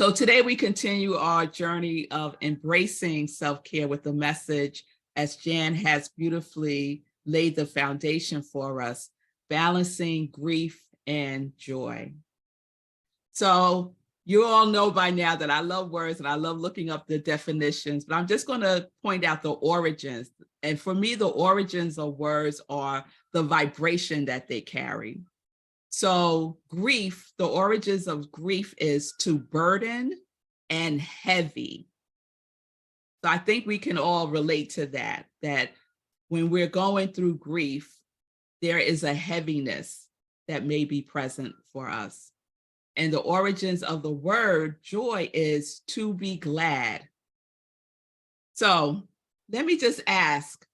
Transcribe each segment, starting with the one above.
So today we continue our journey of embracing self-care with the message, as Jan has beautifully laid the foundation for us, balancing grief and joy. So you all know by now that I love words and I love looking up the definitions, but I'm just going to point out the origins. And for me, the origins of words are the vibration that they carry. So grief, the origins of grief is to burden and heavy. So I think we can all relate to that when we're going through grief, there is a heaviness that may be present for us. And the origins of the word joy is to be glad. So let me just ask,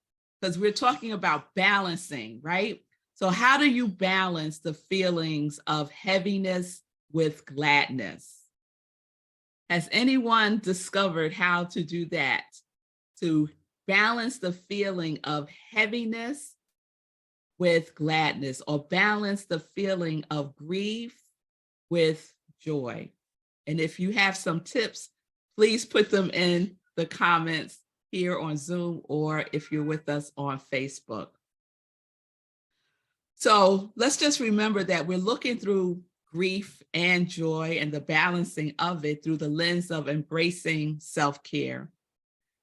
because we're talking about balancing, right? So how do you balance the feelings of heaviness with gladness? Has anyone discovered how to do that? To balance the feeling of heaviness with gladness, or balance the feeling of grief with joy? And if you have some tips, please put them in the comments here on Zoom, or if you're with us on Facebook. So let's just remember that we're looking through grief and joy and the balancing of it through the lens of embracing self-care.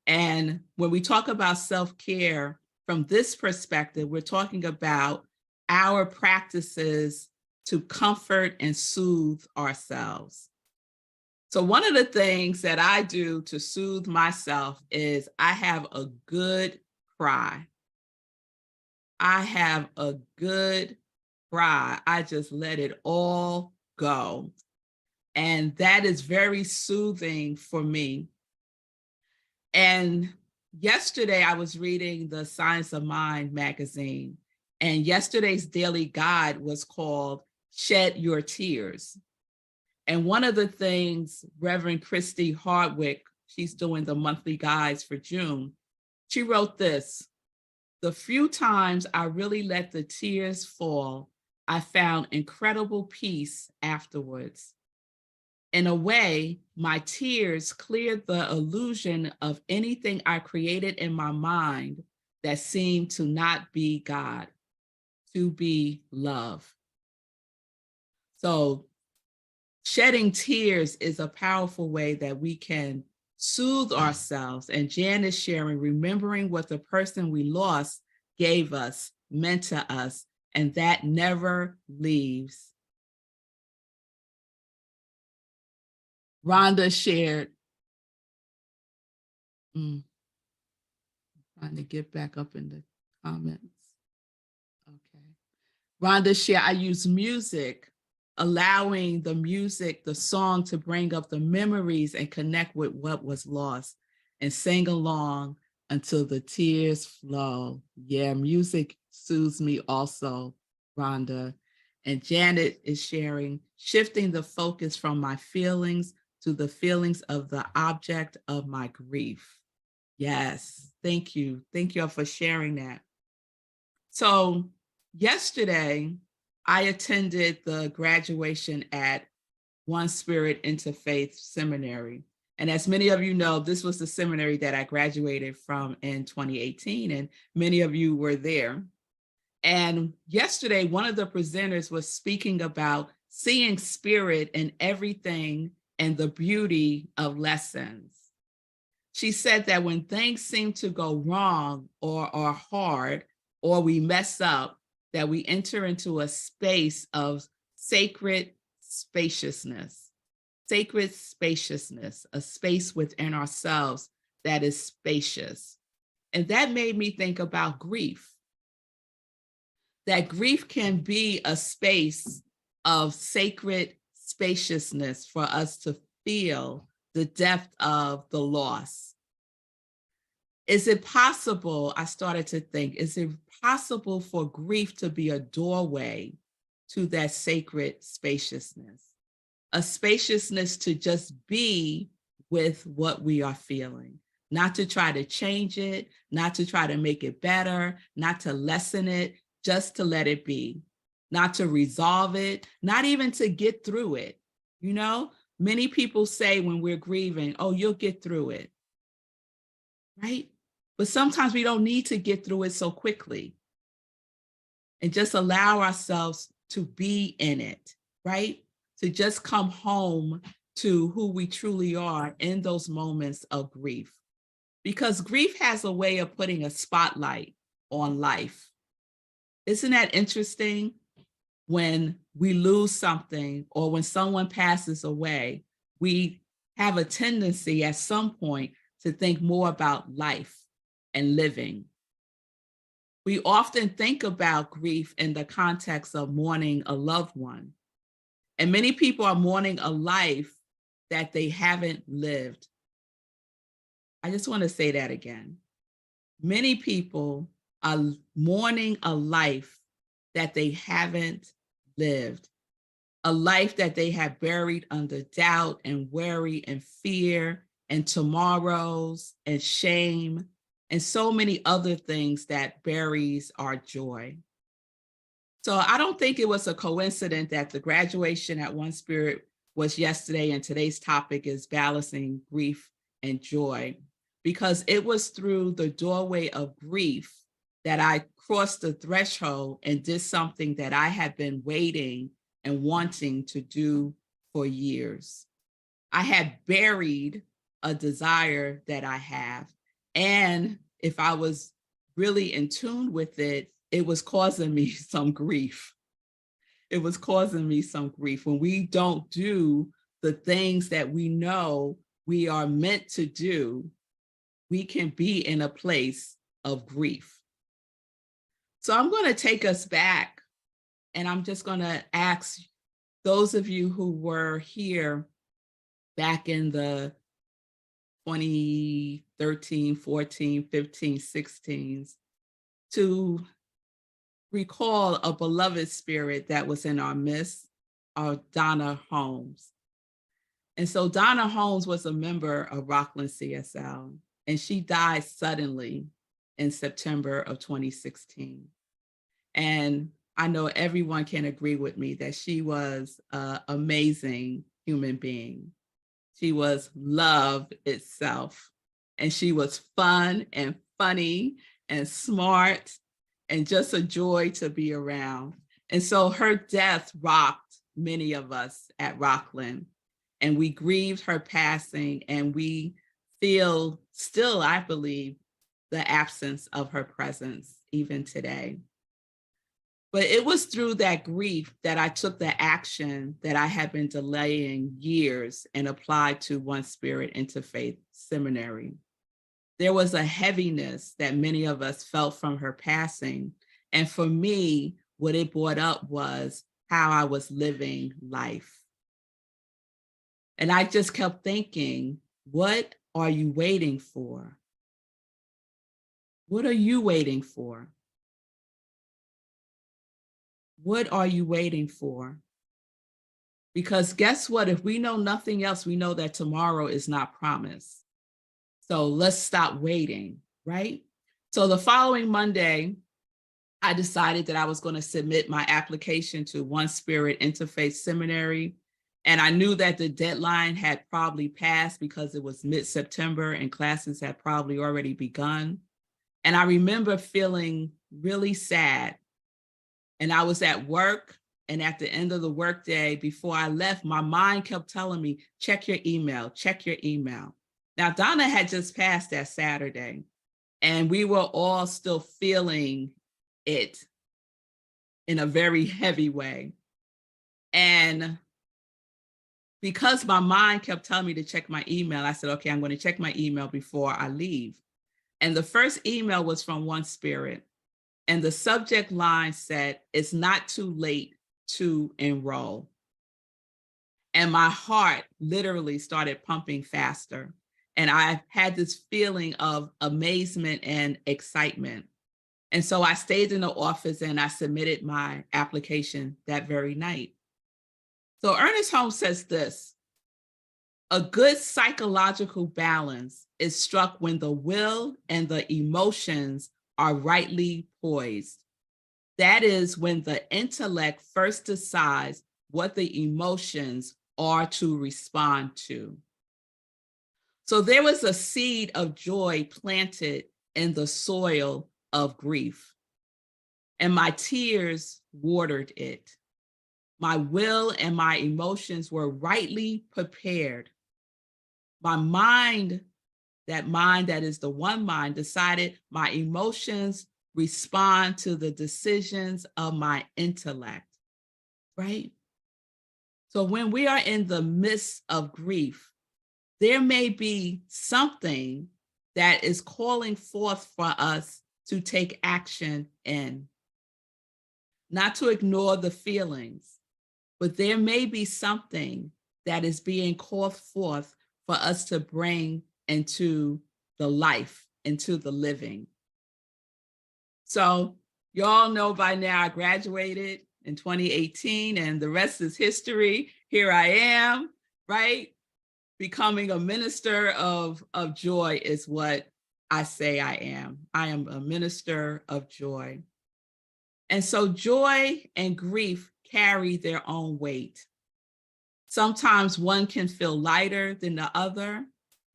And when we talk about self-care from this perspective, we're talking about our practices to comfort and soothe ourselves. So one of the things that I do to soothe myself is I have a good cry. I have a good cry. I just let it all go. And that is very soothing for me. And yesterday I was reading the Science of Mind magazine, and yesterday's daily guide was called Shed Your Tears. And one of the things Reverend Christy Hardwick, she's doing the monthly guides for June, she wrote this: "The few times I really let the tears fall, I found incredible peace afterwards. In a way, my tears cleared the illusion of anything I created in my mind that seemed to not be God, to be love." So shedding tears is a powerful way that we can soothe ourselves. And Jan is sharing, remembering what the person we lost gave us, meant to us, and that never leaves. Rhonda shared, trying to get back up in the comments. Okay. Rhonda shared, I use music, allowing the music, the song, to bring up the memories and connect with what was lost, and sing along until the tears flow. Yeah, music soothes me also, Rhonda. And Janet is sharing, shifting the focus from my feelings to the feelings of the object of my grief. Yes, thank you. Thank you all for sharing that. So yesterday, I attended the graduation at One Spirit Interfaith Seminary. And as many of you know, this was the seminary that I graduated from in 2018, and many of you were there. And yesterday, one of the presenters was speaking about seeing spirit in everything and the beauty of lessons. She said that when things seem to go wrong or are hard, or we mess up, that we enter into a space of sacred spaciousness, a space within ourselves that is spacious. And that made me think about grief. That grief can be a space of sacred spaciousness for us to feel the depth of the loss. Is it possible, I started to think, is it possible for grief to be a doorway to that sacred spaciousness? A spaciousness to just be with what we are feeling, not to try to change it, not to try to make it better, not to lessen it, just to let it be, not to resolve it, not even to get through it, Many people say when we're grieving, oh, you'll get through it, right? But sometimes we don't need to get through it so quickly, and just allow ourselves to be in it, right? To just come home to who we truly are in those moments of grief. Because grief has a way of putting a spotlight on life. Isn't that interesting? When we lose something or when someone passes away, we have a tendency at some point to think more about life and living. We often think about grief in the context of mourning a loved one. And many people are mourning a life that they haven't lived. I just want to say that again. Many people are mourning a life that they haven't lived, a life that they have buried under doubt and worry and fear and tomorrows and shame and so many other things that buries our joy. So I don't think it was a coincidence that the graduation at One Spirit was yesterday and today's topic is balancing grief and joy, because it was through the doorway of grief that I crossed the threshold and did something that I had been waiting and wanting to do for years. I had buried a desire that I have. And if I was really in tune with it, it was causing me some grief. It was causing me some grief. When we don't do the things that we know we are meant to do, we can be in a place of grief. So I'm going to take us back, and I'm just going to ask those of you who were here back in the 2013, 14, 15, 16s to recall a beloved spirit that was in our midst, Donna Holmes. And so Donna Holmes was a member of Rockland CSL, and she died suddenly in September of 2016. And I know everyone can agree with me that she was an amazing human being. She was love itself. And she was fun and funny and smart and just a joy to be around. And so her death rocked many of us at Rockland. And we grieved her passing, and we feel still, I believe, the absence of her presence even today. But it was through that grief that I took the action that I had been delaying years and applied to One Spirit Interfaith Seminary. There was a heaviness that many of us felt from her passing. And for me, what it brought up was how I was living life. And I just kept thinking, what are you waiting for? What are you waiting for? What are you waiting for? Because guess what? If we know nothing else, we know that tomorrow is not promised. So let's stop waiting, right? So the following Monday, I decided that I was going to submit my application to One Spirit Interfaith Seminary. And I knew that the deadline had probably passed because it was mid-September and classes had probably already begun. And I remember feeling really sad. And I was at work, and at the end of the workday, before I left, my mind kept telling me, check your email, check your email. Now, Donna had just passed that Saturday, and we were all still feeling it in a very heavy way. And because my mind kept telling me to check my email, I said, okay, I'm going to check my email before I leave. And the first email was from One Spirit. And the subject line said, it's not too late to enroll. And my heart literally started pumping faster. And I had this feeling of amazement and excitement. And so I stayed in the office and I submitted my application that very night. So Ernest Holmes says this: a good psychological balance is struck when the will and the emotions are rightly poised. That is when the intellect first decides what the emotions are to respond to. So there was a seed of joy planted in the soil of grief, and my tears watered it. My will and my emotions were rightly prepared. My mind that is the one mind, decided my emotions respond to the decisions of my intellect, right? So when we are in the midst of grief, there may be something that is calling forth for us to take action in. Not to ignore the feelings, but there may be something that is being called forth for us to bring into the life, into the living. So you all know by now I graduated in 2018 and the rest is history. Here I am, right? Becoming a minister of joy is what I say I am. I am a minister of joy. And so joy and grief carry their own weight. Sometimes one can feel lighter than the other,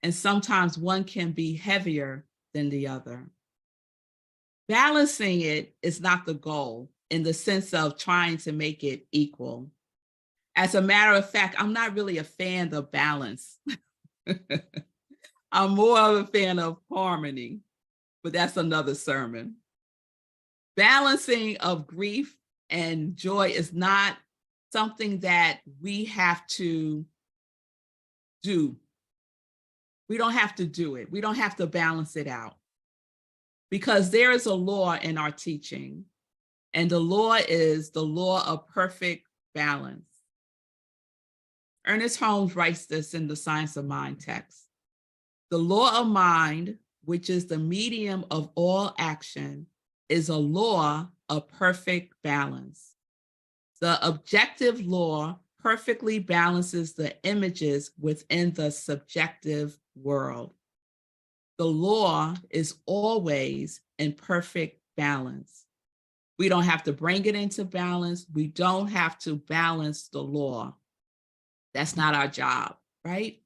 and sometimes one can be heavier than the other. Balancing it is not the goal in the sense of trying to make it equal. As a matter of fact, I'm not really a fan of balance. I'm more of a fan of harmony, but that's another sermon. Balancing of grief and joy is not something that we have to do. We don't have to do it. We don't have to balance it out, because there is a law in our teaching, and the law is the law of perfect balance. Ernest Holmes writes this in the Science of Mind text. The law of mind, which is the medium of all action, is a law of perfect balance. The objective law perfectly balances the images within the subjective world. The law is always in perfect balance. We don't have to bring it into balance. We don't have to balance the law. That's not our job, right?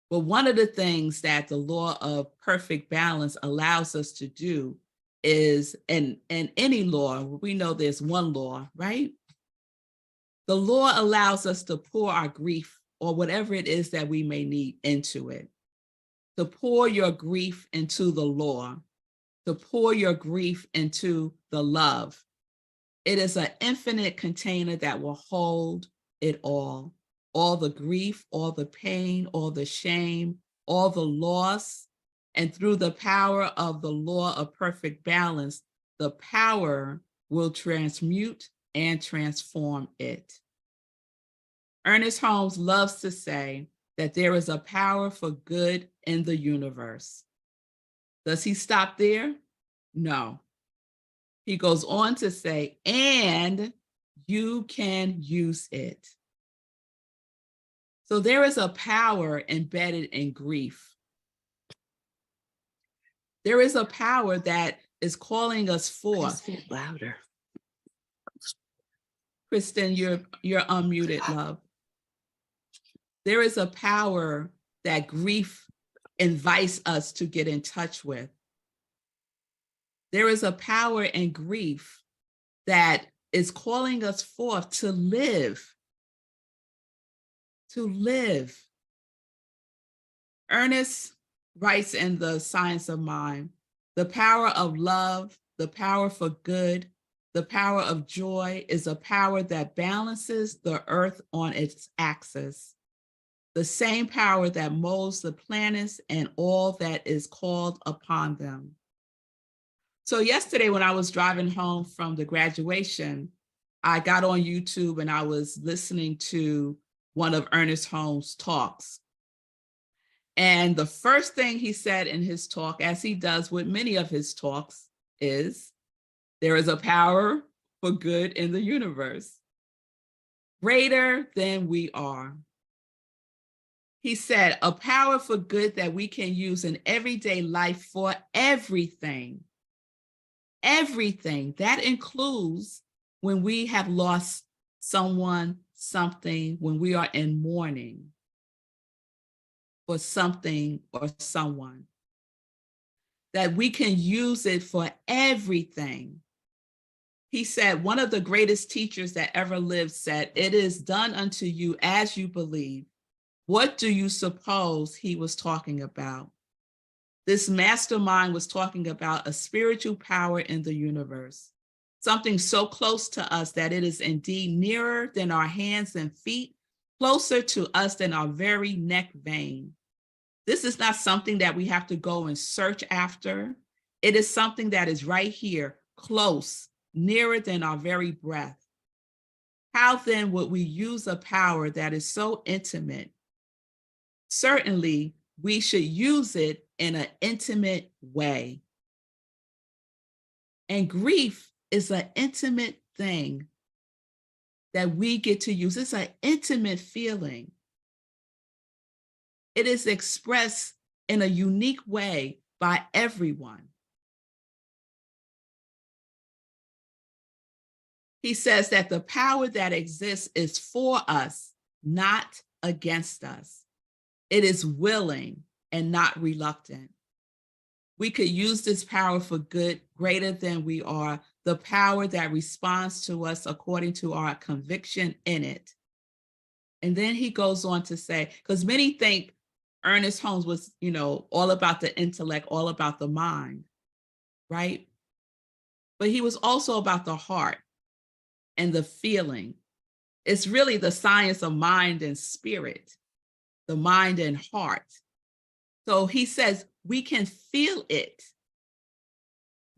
But one of the things that the law of perfect balance allows us to do is, in any law, we know there's one law, right? The law allows us to pour our grief or whatever it is that we may need into it. To pour your grief into the law, to pour your grief into the love. It is an infinite container that will hold it all the grief, all the pain, all the shame, all the loss. And through the power of the law of perfect balance, the power will transmute and transform it. Ernest Holmes loves to say that there is a power for good in the universe. Does he stop there? No. He goes on to say, and you can use it. So there is a power embedded in grief. There is a power that is calling us forth. Speak louder. Kristen, you're unmuted, love. There is a power that grief invites us to get in touch with. There is a power in grief that is calling us forth to live. To live. Ernest writes in the Science of Mind, the power of love, the power for good, the power of joy is a power that balances the earth on its axis. The same power that molds the planets and all that is called upon them. So yesterday when I was driving home from the graduation, I got on YouTube and I was listening to one of Ernest Holmes' talks. And the first thing he said in his talk, as he does with many of his talks, is there is a power for good in the universe, greater than we are. He said, a power for good that we can use in everyday life for everything. Everything. That includes when we have lost someone something, when we are in mourning for something or someone, that we can use it for everything. He said, one of the greatest teachers that ever lived said, "It is done unto you as you believe." What do you suppose he was talking about? This mastermind was talking about a spiritual power in the universe, something so close to us that it is indeed nearer than our hands and feet, closer to us than our very neck vein. This is not something that we have to go and search after. It is something that is right here, close, nearer than our very breath. How then would we use a power that is so intimate? Certainly, we should use it in an intimate way. And grief is an intimate thing that we get to use. It's an intimate feeling. It is expressed in a unique way by everyone. He says that the power that exists is for us, not against us. It is willing and not reluctant. We could use this power for good greater than we are, the power that responds to us according to our conviction in it. And then he goes on to say, because many think Ernest Holmes was, all about the intellect, all about the mind, right? But he was also about the heart and the feeling. It's really the science of mind and spirit, the mind and heart. So he says we can feel it.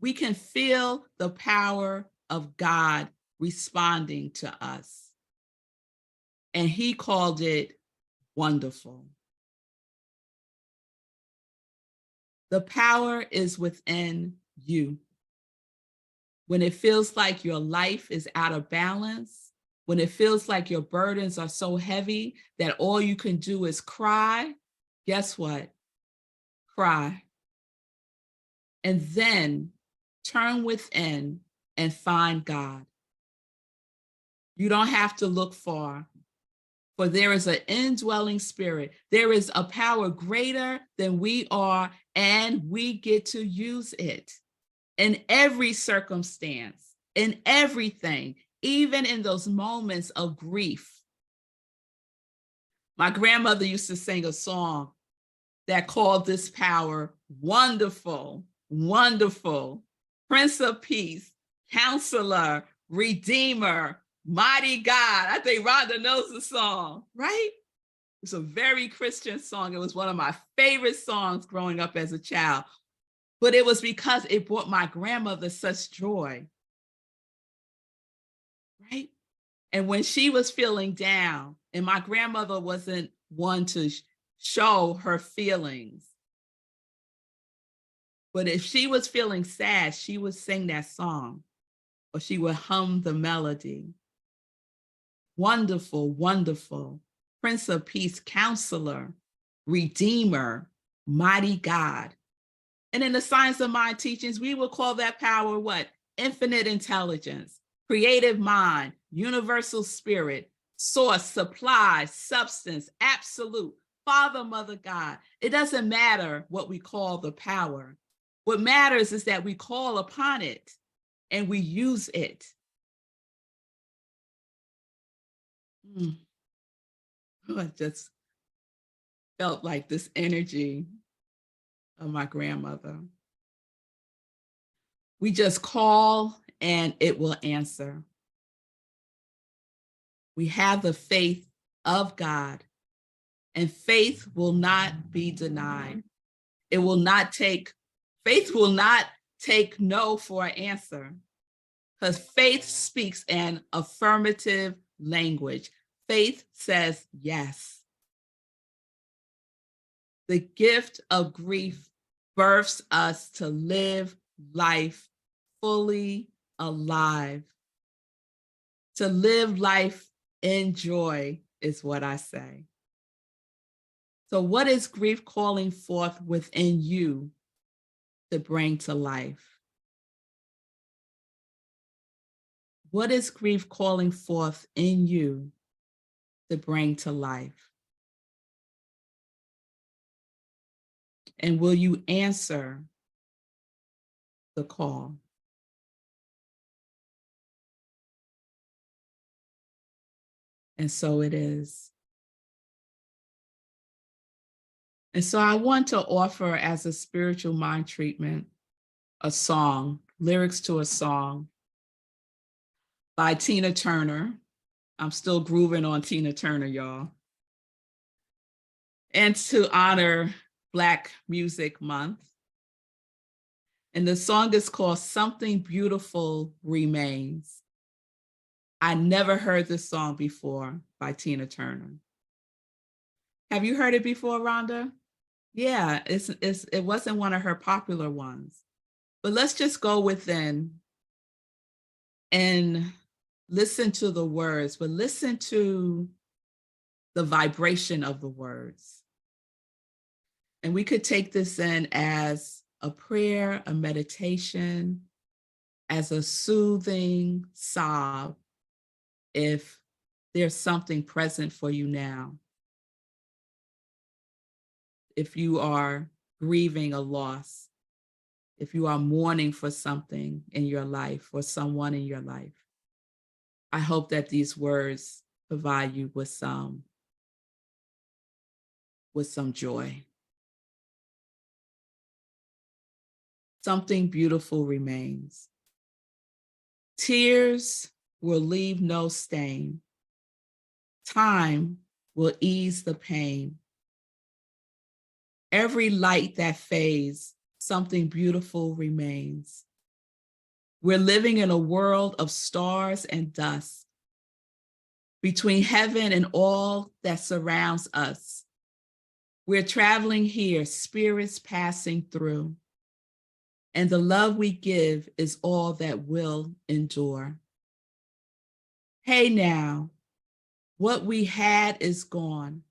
We can feel the power of God responding to us. And he called it wonderful. The power is within you. When it feels like your life is out of balance, when it feels like your burdens are so heavy that all you can do is cry, guess what? Cry. And then turn within and find God. You don't have to look far, for there is an indwelling spirit. There is a power greater than we are, and we get to use it in every circumstance, in everything, even in those moments of grief. My grandmother used to sing a song that called this power wonderful, wonderful, Prince of Peace, Counselor, Redeemer, Mighty God. I think Rhonda knows the song, right? It's a very Christian song. It was one of my favorite songs growing up as a child, but it was because it brought my grandmother such joy, right? And when she was feeling down, and my grandmother wasn't one to show her feelings, but if she was feeling sad, she would sing that song, or she would hum the melody. Wonderful, wonderful, Prince of Peace, Counselor, Redeemer, Mighty God. And in the science of mind teachings, we will call that power what? Infinite intelligence, creative mind, universal spirit, source, supply, substance, absolute, Father, Mother, God. It doesn't matter what we call the power. What matters is that we call upon it and we use it. I just felt like this energy of my grandmother. We just call and it will answer. We have the faith of God, and faith will not be denied. Faith will not take no for an answer, because faith speaks an affirmative language. Faith says yes. The gift of grief births us to live life fully alive. To live life in joy is what I say. So what is grief calling forth within you to bring to life? What is grief calling forth in you to bring to life? And will you answer the call? And so it is. And so I want to offer as a spiritual mind treatment a song, lyrics to a song by Tina Turner. I'm still grooving on Tina Turner, y'all. And to honor Black Music Month. And the song is called Something Beautiful Remains. I never heard this song before by Tina Turner. Have you heard it before, Rhonda? Yeah, it wasn't one of her popular ones. But let's just go within and listen to the words, but listen to the vibration of the words. And we could take this in as a prayer, a meditation, as a soothing sob, if there's something present for you now. If you are grieving a loss, if you are mourning for something in your life or someone in your life, I hope that these words provide you with some joy. Something beautiful remains. Tears will leave no stain. Time will ease the pain. Every light that fades, something beautiful remains. We're living in a world of stars and dust. Between heaven and all that surrounds us, we're traveling here, spirits passing through. And the love we give is all that will endure. Hey now, what we had is gone,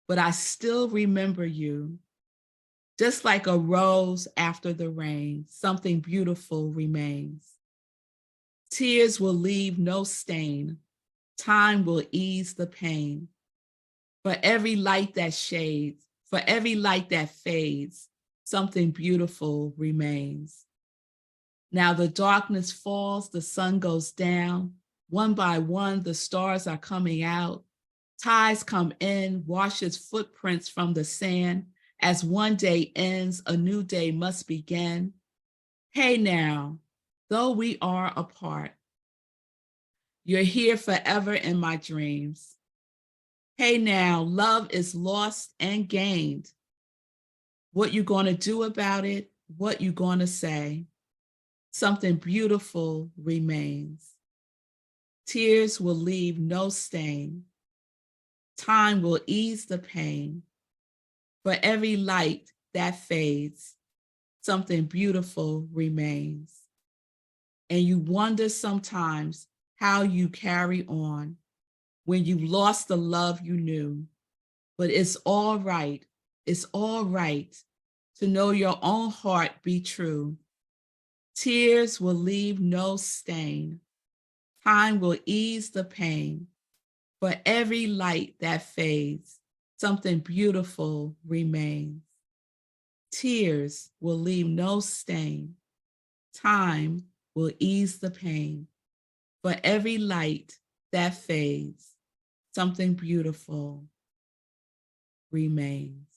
but I still remember you. Just like a rose after the rain, something beautiful remains. Tears will leave no stain. Time will ease the pain. For every light that shades, for every light that fades, something beautiful remains. Now the darkness falls, the sun goes down. One by one, the stars are coming out. Tides come in, washes footprints from the sand. As one day ends, a new day must begin. Hey now, though we are apart, you're here forever in my dreams. Hey now, love is lost and gained. What you gonna do about it? What you gonna say? Something beautiful remains. Tears will leave no stain. Time will ease the pain. For every light that fades, something beautiful remains. And you wonder sometimes how you carry on when you lost the love you knew. But it's all right to know your own heart be true. Tears will leave no stain. Time will ease the pain. For every light that fades, something beautiful remains. Tears will leave no stain. Time will ease the pain. For every light that fades, something beautiful remains.